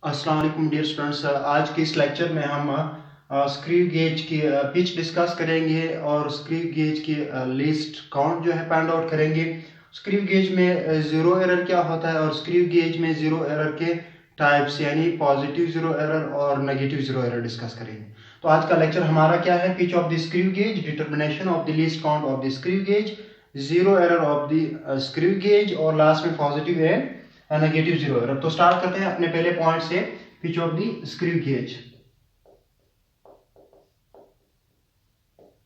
अस्सलाम वालेकुम dear students. आज के इस लेक्चर में हम स्क्रू गेज की पिच डिस्कस करेंगे और स्क्रू गेज की लिस्ट काउंट जो है फाइंड आउट करेंगे। स्क्रू गेज में ज़ीरो एरर क्या होता है और स्क्रू गेज में ज़ीरो एरर के टाइप्स यानी पॉजिटिव ज़ीरो एरर और नेगेटिव ज़ीरो एरर डिस्कस करेंगे। तो आज का लेक्चर हमारा क्या है? Pitch of the screw gauge, determination of the least count of the screw gauge, zero error of the screw gauge और लास्ट में positive and negative zero error. तो स्टार्ट करते हैं अपने पहले पॉइंट से, pitch of the screw gauge.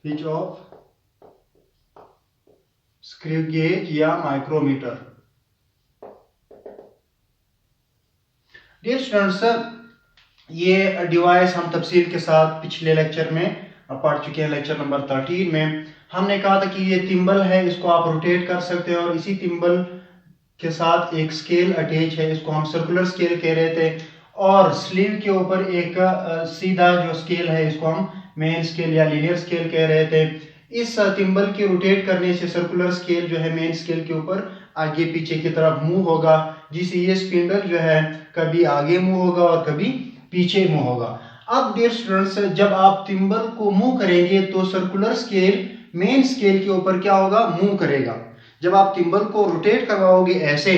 Pitch of screw gauge या micrometer. Dear students, ये डिवाइस हम तफसील के साथ पिछले लेक्चर में पढ़ चुके हैं। लेक्चर नंबर 13 में हमने कहा था कि ये थिम्बल है, इसको आप रोटेट कर सकते हैं और इसी थिम्बल के साथ एक स्केल अटैच है, इसको हम सर्कुलर स्केल कह रहे थे। और स्लीव के ऊपर एक सीधा जो स्केल है, इसको हम मेन स्केल या लीनियर स्केल कह रहे थे। इस थिम्बल के रोटेट करने से सर्कुलर स्केल जो है मेन स्केल के ऊपर आगे पीछे की तरफ मूव होगा, जिससे ये स्पिंडल जो है कभी आगे मूव होगा और कभी पीछे मूव होगा। अब डियर स्टूडेंट्स, जब आप थिम्बल को मूव करेंगे तो सर्कुलर स्केल मेन स्केल के ऊपर क्या होगा? मूव करेगा। जब आप थिम्बल को रोटेट करवाओगे ऐसे,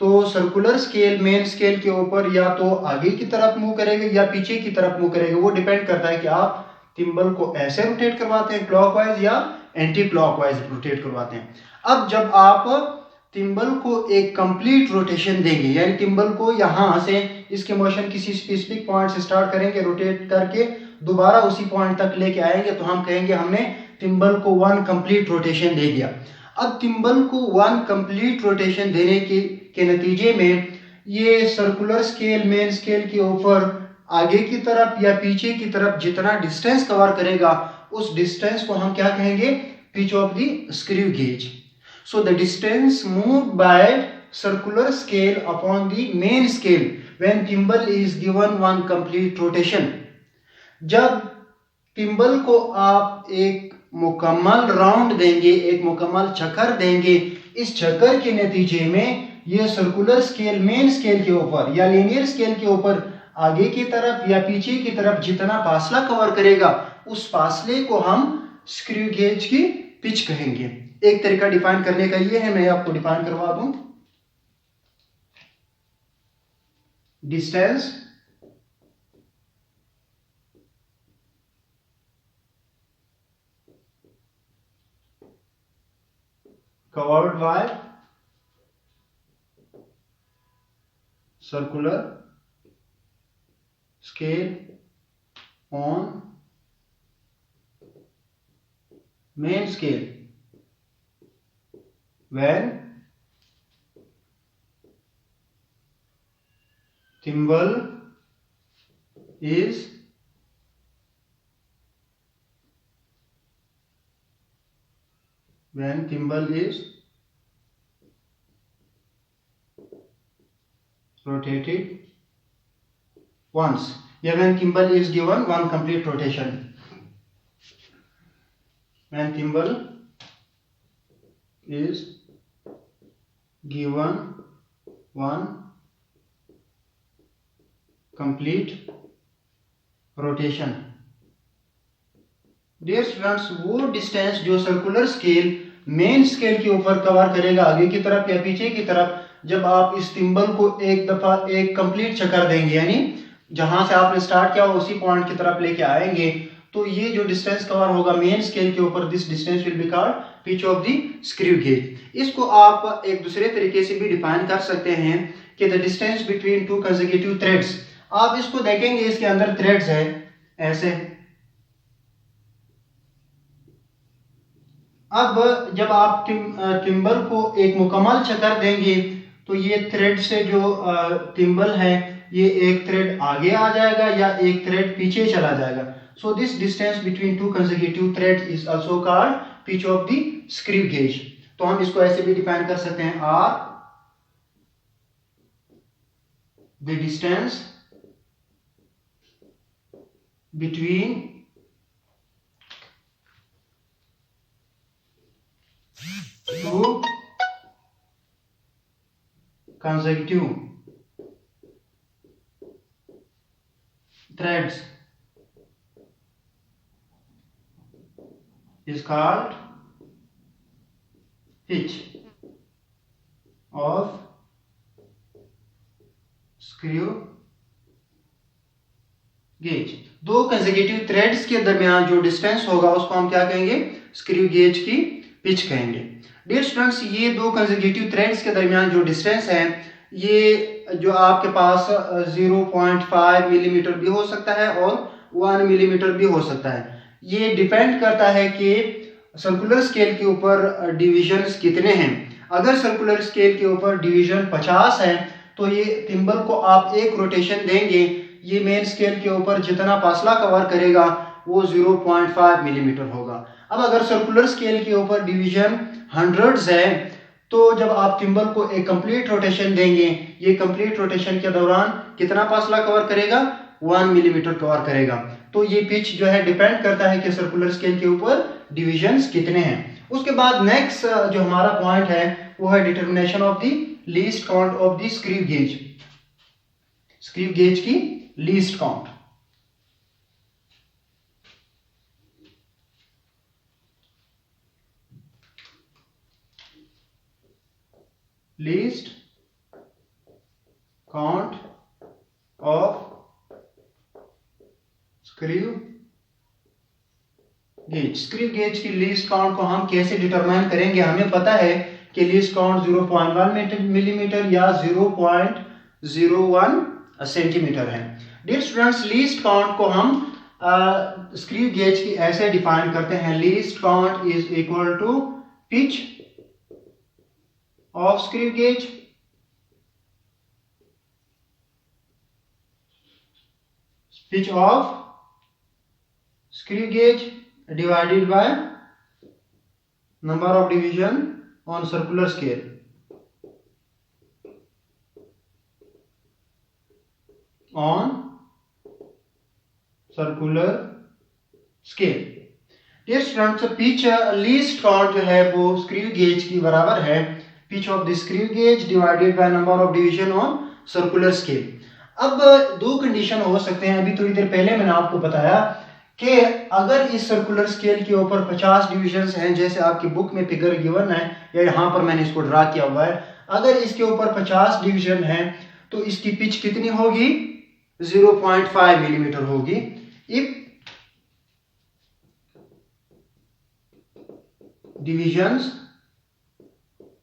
तो सर्कुलर स्केल मेन स्केल के ऊपर या तो आगे की तरफ मूव करेगा या पीछे की तरफ मूव करेगा। वो डिपेंड करता है कि आप थिम्बल को ऐसे रोटेट करवाते हैं क्लॉकवाइज या एंटी क्लॉकवाइज रोटेट करवाते हैं। अब जब आप थिम्बल को एक कंप्लीट रोटेशन देंगे, यानी थिम्बल को यहां से इसके मोशन किसी स्पेसिफिक पॉइंट से स्टार्ट करेंगे, रोटेट करके दोबारा उसी पॉइंट तक लेके आएंगे, तो हम कहेंगे हमने थिम्बल को वन कंप्लीट रोटेशन दे दिया। अब थिम्बल को वन कंप्लीट रोटेशन देने के नतीजे में ये सर्कुलर स्केल मेन स्केल के ऊपर आगे की तरफ या पीछे की तरफ जितना डिस्टेंस कवर करेगा, उस डिस्टेंस को हम क्या कहेंगे? Pitch of the screw gauge. So the distance moved by circular scale upon the main scale when thimble is given one complete rotation। जब थिम्बल को आप एक मुकम्मल राउंड देंगे, एक मुकम्मल चक्कर देंगे, इस चक्कर के नतीजे में ये सर्कुलर स्केल मेन स्केल के ऊपर या लीनियर स्केल के ऊपर आगे की तरफ या पीछे की तरफ जितना फासला कवर करेगा, उस फासले को हम स्क्रू गेज की पिच कहेंगे। एक तरीका डिफाइन करने का ये है, मैं आपको डिफाइन करवा दूं। Distance covered by circular scale on main scale when thimble is rotated once, या when thimble is given one complete rotation। when thimble is given one complete rotation। Dear students, वो डिस्टेंस जो circular scale main scale के ऊपर cover करेगा आगे की तरफ या पीछे की तरफ, जब आप इस थिम्बल को एक दफा एक कंप्लीट चक्कर देंगे, यानी जहां से आपने स्टार्ट किया उसी पॉइंट की तरफ लेके आएंगे, तो ये जो डिस्टेंस कवर होगा मेन स्केल के ऊपर, this distance will be called pitch of the screw gauge. इसको आप एक दूसरे तरीके से भी डिफाइन कर सकते हैं कि the distance between two consecutive threads. आप इसको देखेंगे, इसके अंदर थ्रेड्स है ऐसे। अब जब आप थिम्बल को एक मुकम्मल चक्कर देंगे, तो ये थ्रेड से जो थिम्बल है, ये एक थ्रेड आगे आ जाएगा या एक थ्रेड पीछे चला जाएगा। So this distance between two consecutive threads is also called pitch of the screw gauge. तो हम इसको ऐसे भी डिफाइन कर सकते हैं, are the distance between two consecutive threads is called pitch of screw gauge. दो कंसेक्यूटिव थ्रेड्स के दरमियान जो डिस्टेंस होगा उसको हम क्या कहेंगे, स्क्रू गेज की पिच कहेंगे। डियर स्टूडेंट्स, ये दो कंसेक्यूटिव थ्रेड्स के दरमियान जो डिस्टेंस है ये जो आपके पास 0.5 मिलीमीटर भी हो सकता है और 1 मिलीमीटर भी हो सकता है। ये डिपेंड करता है कि सर्कुलर स्केल के ऊपर डिविजन्स कितने हैं। अगर सर्कुलर स्केल के ऊपर डिवीजन 50 है तो ये थिम्बल को आप एक रोटेशन देंगे, ये मेन स्केल के ऊपर जितना फासला कवर करेगा वो 0.5 मिलीमीटर होगा। अब अगर सर्कुलर स्केल के ऊपर डिवीजन हंड्रेड्स है तो जब आप थिम्बल को एक कंप्लीट रोटेशन देंगे, ये कंप्लीट रोटेशन के दौरान कितना फासला कवर करेगा, 1 मिलीमीटर कवर करेगा। तो ये पिच जो है डिपेंड करता है कि सर्कुलर स्केल के ऊपर डिविजन्स कितने हैं। उसके बाद नेक्स्ट जो हमारा पॉइंट है वो है determination of the least count of the screw gauge. Screw gauge की least count. Least count of screw gauge. Screw gauge की लीस्ट काउंट को हम कैसे डिटरमाइन करेंगे? हमें पता है कि लीस्ट काउंट 0.1 मिलीमीटर या 0.01 सेंटीमीटर है। डियर स्टूडेंट्स, लीस्ट काउंट को हम स्क्रू गेज की ऐसे डिफाइन करते हैं, least count is equal to pitch of screw gauge pitch of screw gauge divided by number of division on circular scale. On circular scale. Dear students, pitch least count जो है वो screw gauge की बराबर है pitch of the screw gauge divided by number of division on circular scale. अब दो condition हो सकते हैं। अभी थोड़ी देर पहले मैंने आपको बताया कि अगर इस सर्कुलर स्केल के ऊपर 50 डिविजन्स हैं, जैसे आपकी बुक में फिगर गिवन है या यहाँ पर मैंने इसको ड्रा किया हुआ है, अगर इसके ऊपर 50 डिवीजन हैं तो इसकी पिच कितनी होगी, 0.5 मिलीमीटर होगी। If divisions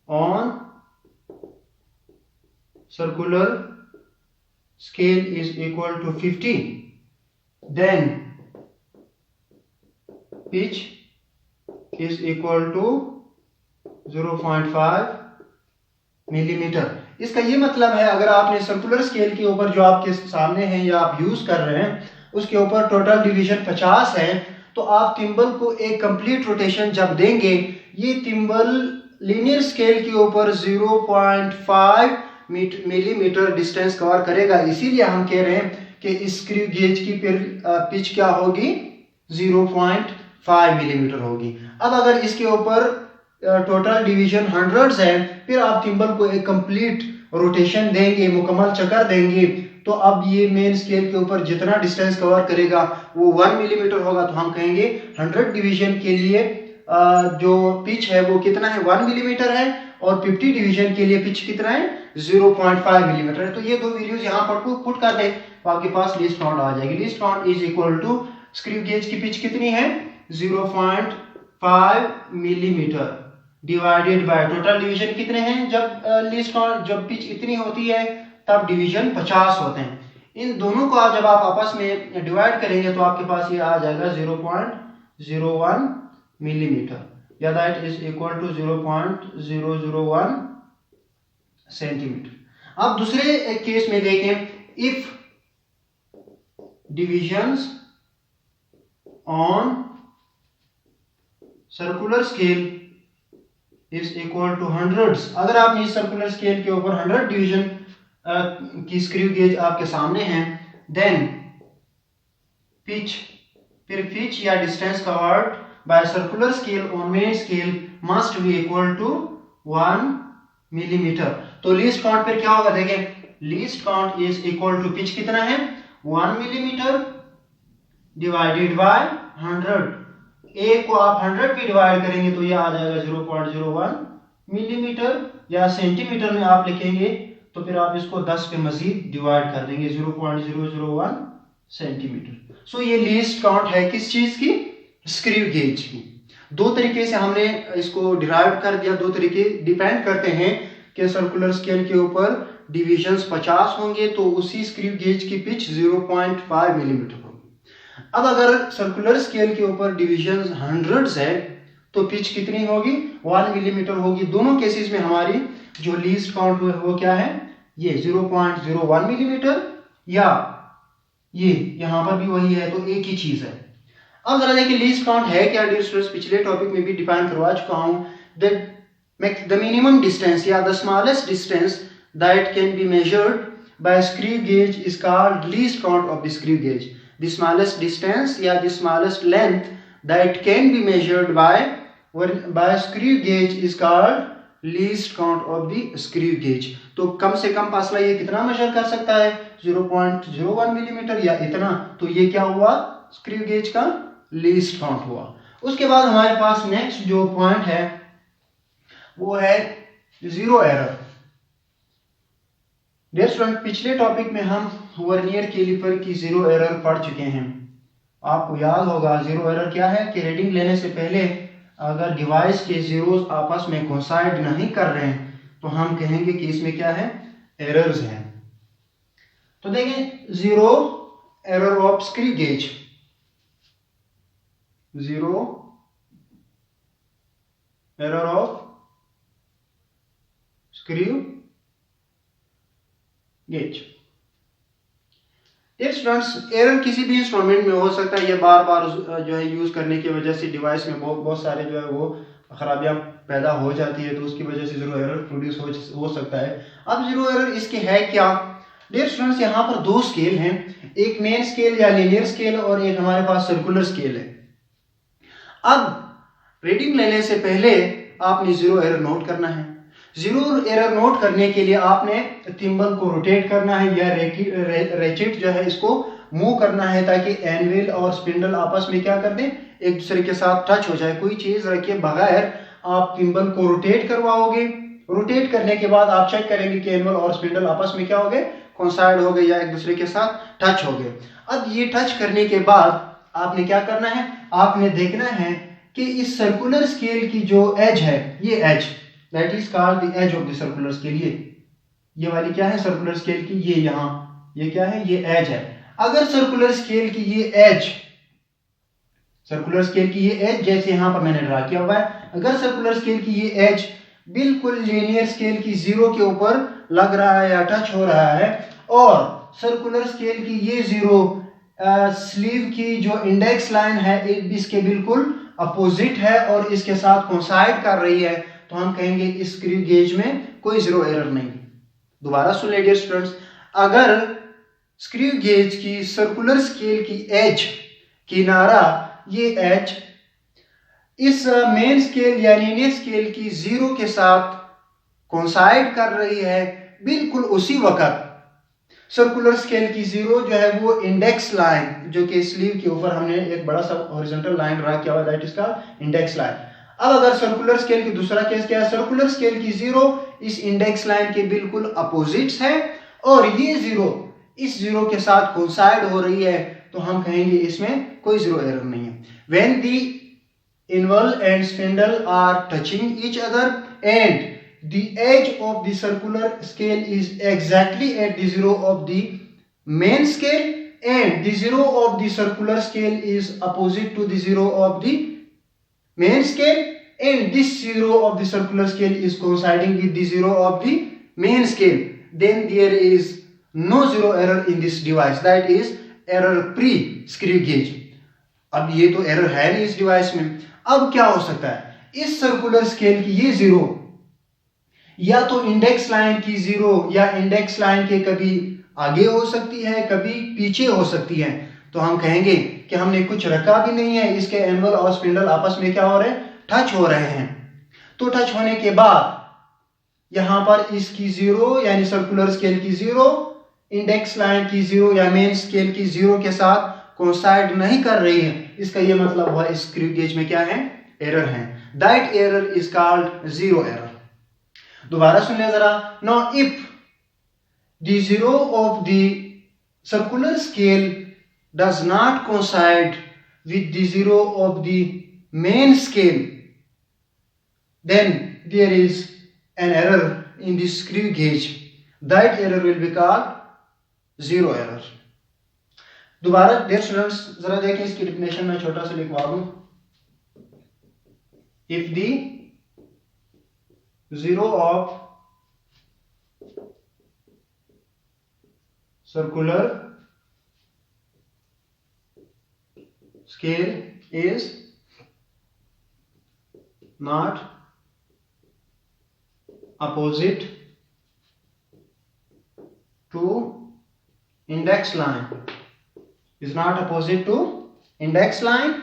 on circular scale is equal to 50, then pitch is equal to 0.5 millimetre. इसका ये मतलब है अगर आपने सर्कुलर स्केल के ऊपर जो आपके सामने है या आप यूज कर रहे हैं उसके ऊपर टोटल डिवीजन 50 है तो आप थिम्बल को एक कंप्लीट रोटेशन जब देंगे, ये थिम्बल लीनियर स्केल के ऊपर 0.5 मिलीमीटर डिस्टेंस कवर करेगा। इसीलिए हम कह रहे हैं कि इस स्क्रू गेज की पिच क्या होगी, 0.5 मिलीमीटर होगी। अब अगर इसके ऊपर टोटल डिवीजन हंड्रेड्स है, फिर आप थिम्बल को एक कंप्लीट रोटेशन देंगे, मुकम्मल चक्कर देंगे, तो अब ये मेन स्केल के ऊपर जितना डिस्टेंस कवर करेगा वो 1 मिलीमीटर होगा। तो हम कहेंगे 100 डिवीजन के लिए जो पिच है वो कितना है, 1 मिलीमीटर है, और 50 डिवीजन के लिए पिच कितना है, 0.5 मिलीमीटर है। तो ये दो वैल्यूज यहाँ पर पुट कर दे तो आपके पास लीस्ट काउंट आ जाएगी। Least count is equal to screw gauge की पिच कितनी है, 0.5 millimetre divided by total division कितने हैं, जब लीस्ट काउंट जब पिच इतनी होती है तब डिवीजन 50 होते हैं। इन दोनों को जब आप आपस में डिवाइड करेंगे तो आपके पास ये आ जाएगा 0.01 मिलीमीटर, या that is equal to 0.001 centimetre. अब दूसरे केस में देखें, if divisions on circular scale is equal to hundreds. अगर आपने इस सर्कुलर स्केल के ऊपर 100 डिवीजन की स्क्रू गेज आपके सामने हैं, देन पिच, फिर पिच या distance covered by circular scale on main scale must be equal to 1 millimetre. तो लीस्ट काउंट फिर क्या होगा, देखें least count is equal to pitch कितना है, 1 मिलीमीटर डिवाइडेड बाय 100। ए को आप 100 पे डिवाइड करेंगे तो ये आ जाएगा 0.01 मिलीमीटर, या सेंटीमीटर में आप लिखेंगे तो फिर आप इसको 10 पे मजीद डिवाइड कर देंगे, 0.001 सेंटीमीटर। सो ये लीस्ट काउंट है किस चीज की? स्क्रू गेज की। दो तरीके से हमने इसको डिराइव कर दिया। दो तरीके डिपेंड करते हैं कि सर्कुलर स्केल के ऊपर डिविजन्स 50 होंगे तो उसी स्क्रू गेज की पिच 0.5 मिलीमीटर होगी। अब अगर सर्कुलर स्केल के ऊपर डिविजन्स हंड्रेड्स है तो पिच कितनी होगी? 1 मिलीमीटर होगी। दोनों केसेस में हमारी जो लीस्ट काउंट वो क्या है? ये 0.01 मिलीमीटर, या ये यहां पर भी वही है, तो एक ही चीज है। अब जरा देखिए लीस्ट काउंट है क्या डियर स्टूडेंट्स। पिछले टॉपिक में भी डिफाइन करवा चुका हूं। द मिनिमम डिस्टेंस या the smallest distance that can be measured by screw gauge is called least count of the screw gauge. The smallest distance या the smallest length that can be measured by screw gauge is called least count of the screw gauge. तो कम से कम फासला ये कितना major कर सकता है? 0.01 मिलीमीटर या इतना। तो ये क्या हुआ? स्क्रू गेज का लीस्ट काउंट हुआ। उसके बाद हमारे पास नेक्स्ट जो पॉइंट है वो है जीरो एरर। डियर स्टूडेंट, पिछले टॉपिक में हम वर्नियर कैलिपर की जीरो एरर पढ़ चुके हैं। आपको याद होगा जीरो एरर क्या है कि रीडिंग लेने से पहले अगर डिवाइस के जीरोस आपस में कोइंसाइड नहीं कर रहे हैं तो हम कहेंगे कि इसमें क्या है? एरर्स हैं। तो देखें zero error of screw gauge, zero error of screw gauge. Students, error किसी भी इंस्ट्रूमेंट में हो सकता है। ये बार बार जो है यूज करने की वजह से डिवाइस में बहुत सारे जो है वो खराबियां पैदा हो जाती है, तो उसकी वजह से जीरो एरर प्रोड्यूस हो सकता है। अब जीरो एरर इसके है क्या? डियर स्टूडेंट्स, यहाँ पर दो स्केल हैं, एक मेन स्केल या लीनियर स्केल और एक हमारे पास सर्कुलर स्केल है। अब रीडिंग लेने से पहले आपने जीरो एरर नोट करना है। जीरो एरर नोट करने के लिए आपने थिम्बल को रोटेट करना है या रेचेट जो है इसको मूव करना है ताकि एनविल और स्पिंडल आपस में क्या कर दें? एक दूसरे के साथ टच हो जाए। कोई चीज रखे बगैर आप थिम्बल को रोटेट करवाओगे। रोटेट करने के बाद आप चेक करेंगे कि एनविल और स्पिंडल आपस में क्या हो गए? कोइंसाइड हो गए या एक दूसरे के साथ टच हो गए। अब ये टच करने के बाद आपने क्या करना है? आपने देखना है कि इस सर्कुलर स्केल की जो एज है, ये edge that is called the edge of the circular scale. ये वाली क्या है? सर्कुलर स्केल की ये यहां ये क्या है? ये एज है। अगर सर्कुलर स्केल की ये एज, सर्कुलर स्केल की ये एज जैसे यहां पर मैंने ड्रा किया हुआ है, अगर सर्कुलर स्केल की ये एज बिल्कुल लीनियर स्केल की जीरो के ऊपर लग रहा है या टच हो रहा है और सर्कुलर स्केल की ये जीरो स्लीव की जो इंडेक्स लाइन है इसके बिल्कुल अपोजिट है और इसके साथ कोइंसाइड कर रही है, तो हम कहेंगे इस स्क्रू गेज में कोई जीरो एरर नहीं। दोबारा सुन लीजिए स्टूडेंट्स, अगर स्क्रू गेज की सर्कुलर स्केल की एज किनारा ये एज इस मेन स्केल या लीनियर स्केल की जीरो के साथ कोइंसाइड कर रही है, बिल्कुल उसी वक्त सर्कुलर स्केल की जीरो जो है वो इंडेक्स लाइन जो कि स्लीव के ऊपर हमने एक बड़ा सा हॉरिजॉन्टल लाइन ड्रा किया हुआ है दैट इज का इंडेक्स लाइन। अब अगर सर्कुलर स्केल की दूसरा केस क्या है? सर्कुलर स्केल की जीरो इस इंडेक्स लाइन के बिल्कुल अपोजिट्स है और ये जीरो इस जीरो के साथ कोइंसाइड हो रही है, तो हम कहेंगे इसमें कोई जीरो एरर नहीं है। When the anvil and spindle are touching each other and the edge of the circular scale is exactly at the zero of the main scale and the zero of the circular scale is opposite to the zero of the main scale and this zero of the circular scale is coinciding with the zero of the main scale, then there is no zero error in this device, that is error pre screw gauge। अब ये तो error है नहीं इस device में। अब क्या हो सकता है? इस सर्कुलर स्केल की ये जीरो या तो इंडेक्स लाइन की जीरो या इंडेक्स लाइन के कभी आगे हो सकती है कभी पीछे हो सकती है, तो हम कहेंगे कि हमने कुछ रखा भी नहीं है, इसके एनवल और स्पिंडल आपस में क्या हो रहे हैं? टच हो रहे हैं। तो टच होने के बाद यहां पर इसकी जीरो यानी सर्कुलर स्केल की जीरो इंडेक्स लाइन की जीरो या मेन स्केल की जीरो के साथ कोइंसाइड नहीं कर रही है, इसका ये मतलब हुआ इस स्क्रू गेज में क्या है, एरर है। That error is called zero error. दोबारा सुन ले जरा। Know if the zero of the circular scale does not coincide with the zero of the main scale, then there is an error in the screw gauge. That error will be called zero error. दोबारा dear students जरा देखें, इसकी definition मैं छोटा सा लिखवा दूं। If the zero of circular scale is not opposite to index line, is not opposite to index line,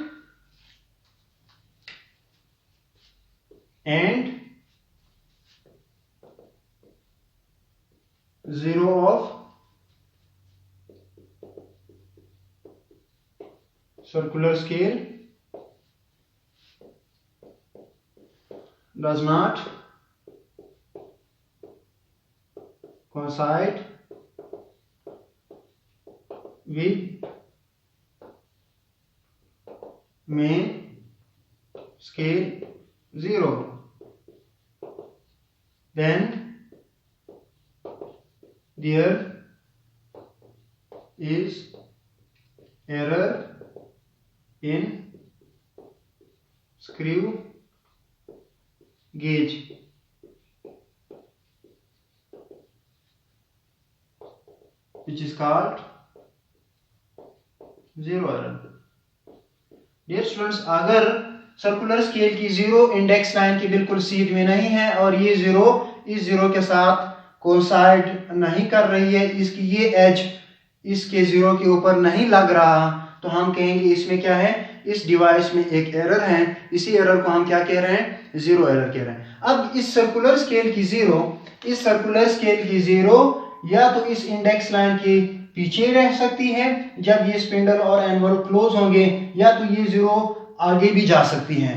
and zero of circular scale does not coincide with main scale zero, then there is error in screw gauge, which is called zero error. Dear students, अगर circular scale की zero index line की बिल्कुल सीध में नहीं है और ये जीरो इस जीरो के साथ कोइंसाइड नहीं कर रही है, इसकी ये एज इसके जीरो के ऊपर नहीं लग रहा, तो हम कहेंगे इसमें क्या है, इस डिवाइस में एक एरर है। इसी एरर को हम क्या कह रहे हैं, जीरो एरर कह रहे हैं। अब इस सर्कुलर स्केल की जीरो, इस सर्कुलर स्केल की जीरो या तो इस इंडेक्स लाइन के पीछे रह सकती है जब ये स्पिंडल और एनवल क्लोज होंगे, या तो ये जीरो आगे भी जा सकती है।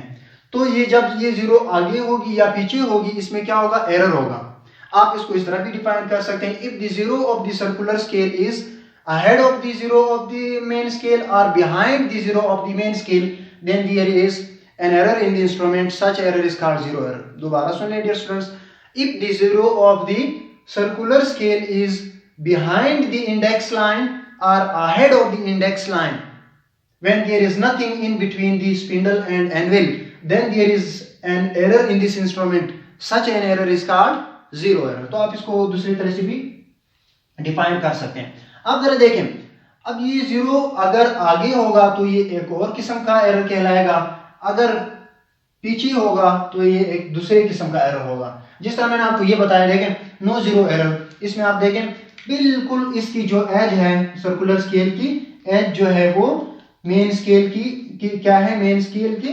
तो ये जब ये जीरो आगे होगी या पीछे होगी, इसमें क्या होगा, एरर होगा। आप इसको इस तरह भी डिफाइन कर सकते हैं, if the zero of the circular scale is ahead of the zero of the main scale or behind the zero of the main scale, then there is an error in the instrument. Such error is called zero error. दोबारा सुन लें dear students, if the zero of the circular scale is behind the index line or ahead of the index line, when there is nothing in between the spindle and anvil, then there is an error in this instrument. Such an error is called zero error. तो आप इसको दूसरी तरह से भी define कर सकते हैं। अब जरा देखें, अब ये जीरो अगर आगे होगा तो ये एक और किस्म का एरर कहलाएगा, अगर पीछे होगा तो ये एक दूसरे किस्म का एरर होगा। जिस तरह मैंने आपको ये बताया, देखें नो जीरो एरर, इसमें आप देखें बिल्कुल इसकी जो एज है सर्कुलर स्केल की एज जो है वो मेन स्केल की क्या है, मेन स्केल की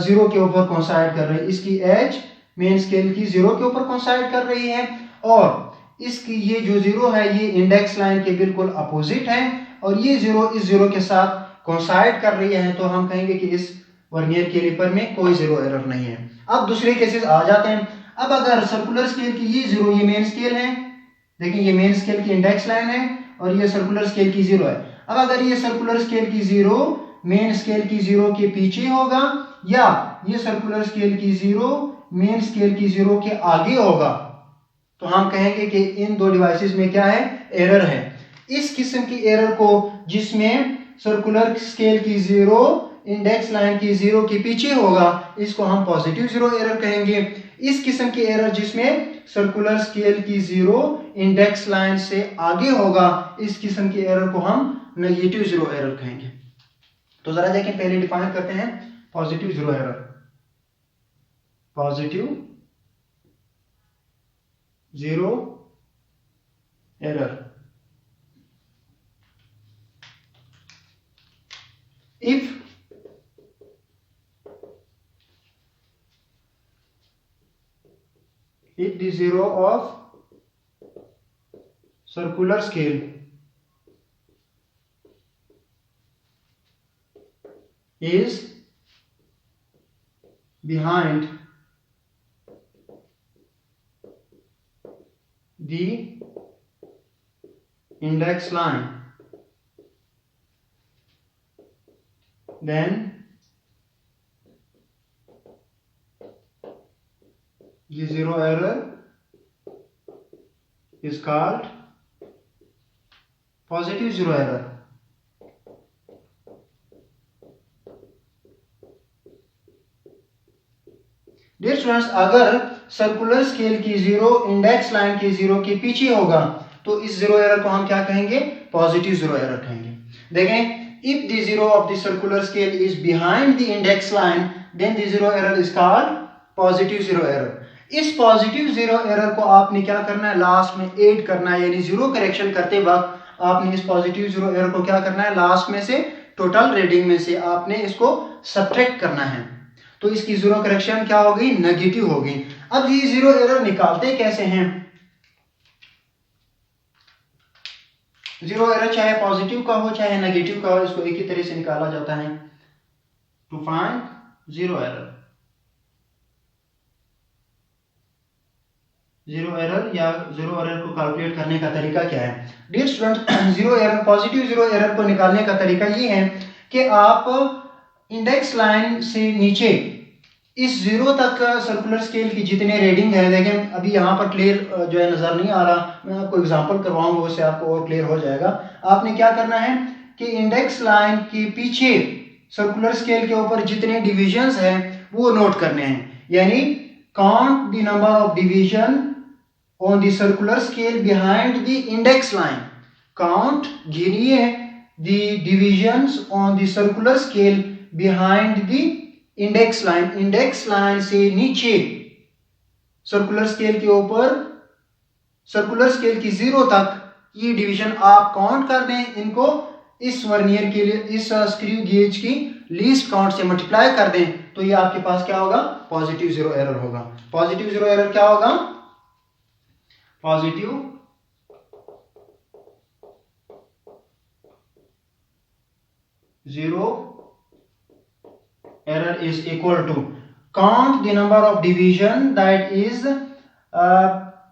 जीरो के ऊपर कोइंसाइड कर रही है। इसकी एज मेन स्केल की जीरो के ऊपर कोइंसाइड कर रही है और इसकी ये जो जीरो है ये इंडेक्स लाइन के बिल्कुल अपोजिट है और ये जीरो इस जीरो के साथ कोइंसाइड कर रही है, तो हम कहेंगे कि इस वर्नियर कैलिपर में कोई जीरो एरर नहीं है। अब दूसरे केसेस आ जाते हैं। अब अगर सर्कुलर स्केल की ये जीरो, ये मेन स्केल है, देखिए ये मेन स्केल की इंडेक्स लाइन है और ये सर्कुलर स्केल की जीरो है। अब अगर ये सर्कुलर स्केल की जीरो मेन स्केल की जीरो के पीछे होगा या ये सर्कुलर स्केल की जीरो मेन स्केल की जीरो के आगे होगा, तो हम कहेंगे कि इन दो डिवाइसेस में क्या है, एरर है। इस किस्म की एरर को जिसमें सर्कुलर स्केल की जीरो इंडेक्स लाइन की जीरो के पीछे होगा, इसको हम पॉजिटिव जीरो एरर कहेंगे। इस किस्म की एरर जिसमें सर्कुलर स्केल की जीरो इंडेक्स लाइन से आगे होगा, इस किस्म की एरर को हम नेगेटिव जीरो एरर कहेंगे। तो जरा देखें, पहले डिफाइन करते हैं positive zero error. Positive zero error, if the zero of circular scale is behind the index line, then the zero error is called positive zero error. Dear students, अगर circular scale की zero index line की zero के पीछे होगा तो इस zero error को हम क्या कहेंगे? पॉजिटिव जीरो एरर कहेंगे। देखें, if the zero of the circular scale is behind the index line then the zero error is called positive zero error. इस पॉजिटिव जीरो एरर को आपने क्या करना है? लास्ट में ऐड करना है, यानी जीरो करेक्शन करते वक्त आपने इस पॉजिटिव जीरो एरर को क्या करना है? लास्ट में से टोटल रीडिंग में से आपने इसको सब्ट्रैक्ट करना है। तो इसकी जीरो करेक्शन क्या हो गई? नेगेटिव हो गई। अब ये जीरो एरर निकालते कैसे हैं? जीरो एरर चाहे पॉजिटिव का हो चाहे नेगेटिव का हो, इसको एक ही तरह से निकाला जाता है। To find zero error, zero error या जीरो एरर को कैलकुलेट करने का तरीका क्या है? Dear student, zero error, positive zero error को निकालने का तरीका ये है कि आप इंडेक्स लाइन से नीचे इस जीरो तक सर्कुलर स्केल की जितने रीडिंग है, देखें अभी यहाँ पर क्लियर जो है नजर नहीं आ रहा, मैं आपको एग्जांपल करवाऊंगा, उससे आपको और क्लियर हो जाएगा। आपने क्या करना है कि इंडेक्स लाइन के पीछे सर्कुलर स्केल के ऊपर जितने डिविजन्स हैं वो नोट करने हैं, यानी count the number of division on the circular scale behind the index line. Count, गिनिए the divisions on the circular scale behind the index line. Index line से नीचे सर्कुलर स्केल के ऊपर सर्कुलर स्केल की zero तक ये division आप count कर दें, इनको इस वर्नियर के लिए इस स्क्रू गेज की लीस्ट काउंट से मल्टीप्लाई कर दें, तो ये आपके पास क्या होगा? पॉजिटिव जीरो एरर होगा। पॉजिटिव जीरो एरर क्या होगा? Positive zero error is equal to count the number of division that is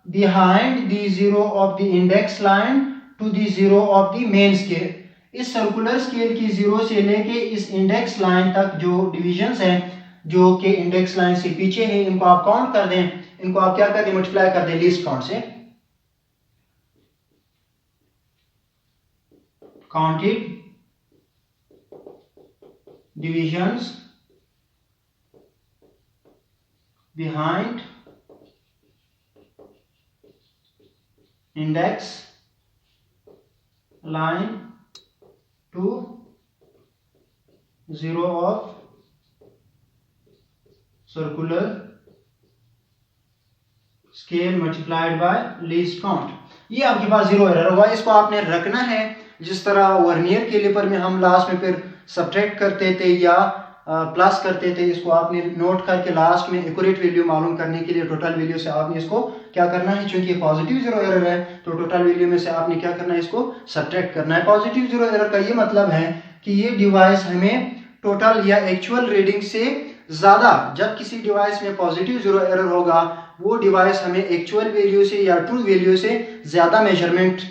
behind the zero of the index line to the zero of the main scale। इस circular scale की zero से लेके इस index line तक जो divisions हैं जो कि इंडेक्स लाइन से पीछे है, इनको आप काउंट कर दें, इनको आप क्या कर दें? मल्टीप्लाई कर दें लीस्ट काउंट से। Counted divisions behind index line to zero of circular scale multiplied by least count। ये आपके पास जीरो एरर होगा। इसको आपने रखना है जिस तरह वर्नियर कैलिपर में हम लास्ट में फिर सब्ट्रैक्ट करते थे या प्लस करते थे, इसको आपने नोट करके लास्ट में एक्यूरेट वैल्यू मालूम करने के लिए टोटल वैल्यू से आपने इसको क्या करना है? चूंकि पॉजिटिव जीरो एरर है तो टोटल वैल्यू में से आपने क्या करना है? इसको सब्ट्रैक्ट करना है। पॉजिटिव जीरो एरर का ये मतलब है कि ये डिवाइस हमें टोटल या एक्चुअल रीडिंग से ज्यादा, जब किसी डिवाइस में पॉजिटिव जीरो एरर होगा वो डिवाइस हमें एक्चुअल वैल्यू से या ट्रू वैल्यू से ज्यादा मेजरमेंट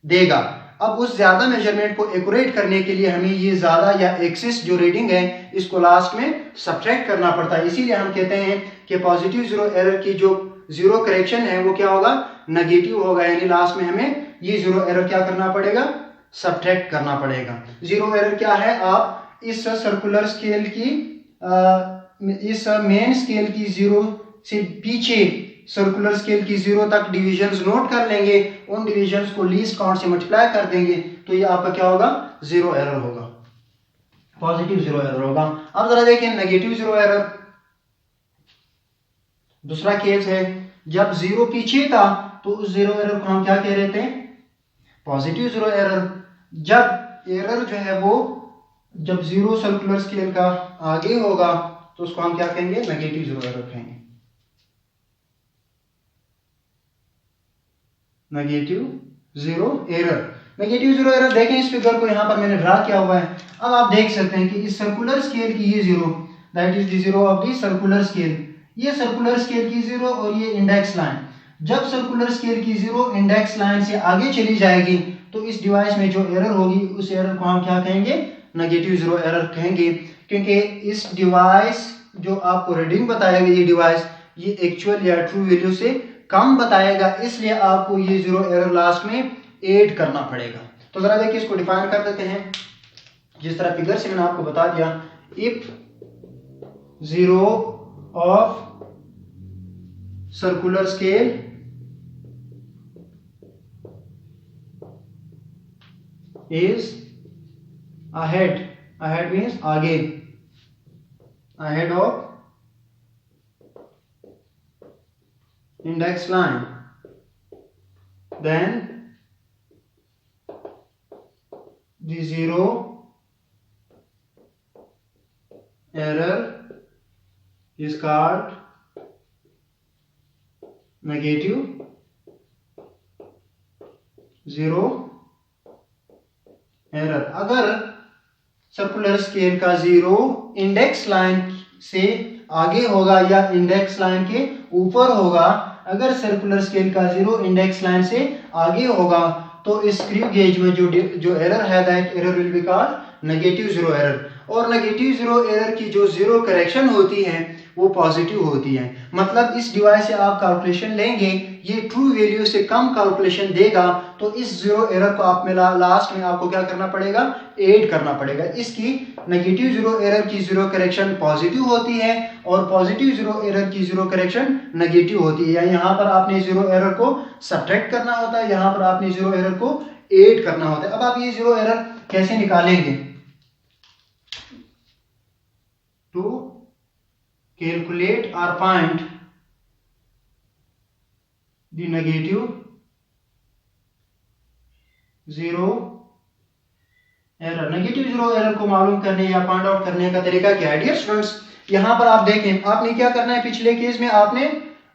देगा। अब उस ज्यादा मेजरमेंट को एक्यूरेट करने के लिए हमें ये ज्यादा या एक्सिस जो रीडिंग है इसको लास्ट में सब्ट्रैक्ट करना पड़ता है। इसीलिए हम कहते हैं कि पॉजिटिव जीरो एरर की जो जीरो करेक्शन है वो क्या होगा? नेगेटिव होगा, यानी लास्ट में हमें ये जीरो एरर क्या करना पड़ेगा? सब्ट्रैक्ट करना पड़ेगा। जीरो एरर क्या है? आप इस सर्कुलर स्केल की इस मेन स्केल की जीरो से पीछे सर्कुलर स्केल की जीरो तक डिविजन्स नोट कर लेंगे, उन डिविजन्स को लीस्ट काउंट से मल्टीप्लाई कर देंगे, तो ये आपका क्या होगा? जीरो एरर होगा, पॉजिटिव जीरो एरर होगा। अब जरा देखें नेगेटिव जीरो एरर। दूसरा केस है जब जीरो पीछे था तो उस जीरो एरर को हम क्या कह रहे थे? Positive zero error. जब एरर जो है वो जब जीरो सर्कुलर स्केल का आगे होगा तो उसको हम क्या कहेंगे? नेगेटिव जीरो एरर कहेंगे। Negative zero error. Negative zero error देखें इस फिगर को, यहाँ पर मैंने ड्रा किया हुआ है। अब आप देख सकते हैं कि इस सर्कुलर स्केल की ये zero, that is the zero of the circular scale, ये सर्कुलर स्केल की जीरो और ये इंडेक्स लाइन। जब सर्कुलर स्केल की जीरो इंडेक्स लाइन से आगे चली जाएगी तो इस डिवाइस में जो एरर होगी उस एरर को हम क्या कहेंगे, नेगेटिव जीरो एरर कहेंगे। क्योंकि इस डिवाइस जो आपको रीडिंग बताएगा ये डिवाइस, ये एक्चुअल या ट्रू वैल्यू से कम बताएगा, इसलिए आपको ये जीरो एरर लास्ट में ऐड करना पड़ेगा। तो जरा देखिए इसको डिफाइन कर देते हैं जिस तरह फिगर से मैंने आपको बता दिया। If zero of circular scale is ahead, ahead means आगे, ahead of index line, then the zero error is called negative zero error. अगर सर्कुलर स्केल का जीरो इंडेक्स लाइन से आगे होगा या इंडेक्स लाइन के ऊपर होगा, अगर सर्कुलर स्केल का जीरो इंडेक्स लाइन से आगे होगा तो इस स्क्रू गेज में जो एरर है that error will be called negative zero error. और नेगेटिव जीरो एरर की जो जीरो करेक्शन होती है वो पॉजिटिव होती है। मतलब इस डिवाइस से आप कैलकुलेशन लेंगे, ये ट्रू वैल्यू से कम कैलकुलेशन देगा, तो इस जीरो एरर को आप में लास्ट में आपको क्या करना पड़ेगा, ऐड करना पड़ेगा। इसकी नेगेटिव जीरो एरर की जीरो करेक्शन पॉजिटिव होती है और पॉजिटिव जीरो एरर की जीरो करेक्शन नेगेटिव होती है। या यहाँ पर आपने जीरो एरर को सब्ट्रैक्ट करना होता है, यहाँ पर आपने जीरो एरर को ऐड करना होता है। अब आप ये जीरो एरर कैसे निकालेंगे? To calculate or find the negative zero error। Negative zero error को मालूम करने या फाइंड आउट करने का तरीका क्या है? डियर स्टूडेंट्स, यहाँ पर आप देखें, आपने क्या करना है, पिछले केस में आपने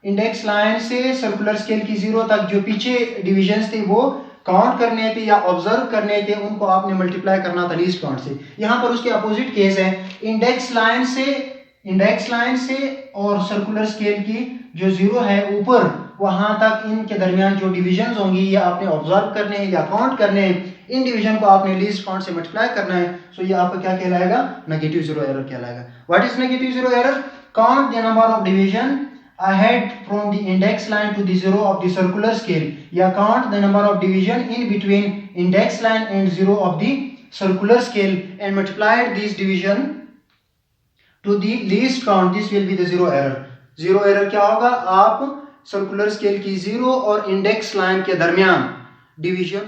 इंडेक्स लाइन से सर्कुलर स्केल की जीरो तक जो पीछे डिविजन्स थे वो काउंट करने थे या ऑब्जर्व करने थे, उनको आपने मल्टीप्लाई करना था लीस्ट काउंट से। यहाँ पर उसके अपोजिट केस है, इंडेक्स लाइन से और सर्कुलर स्केल की जो जीरो है ऊपर वहां तक, इनके दरमियान जो डिविजन्स होंगी ये आपने ऑब्जर्व करने हैं या काउंट करने हैं, इन डिवीजन को आपने लीस्ट काउंट से मल्टीप्लाई करना है। सो ये आपका क्या कहलाएगा, नेगेटिव जीरो एरर कहलाएगा। What is negative zero error? Count the number of division ahead from the index line to the zero of the circular scale, या count the number of division in between index line and zero of the circular scale and multiplied these division to the least count, this will be the zero error। zero error क्या होगा, आप circular scale की zero और index line के दरमियान division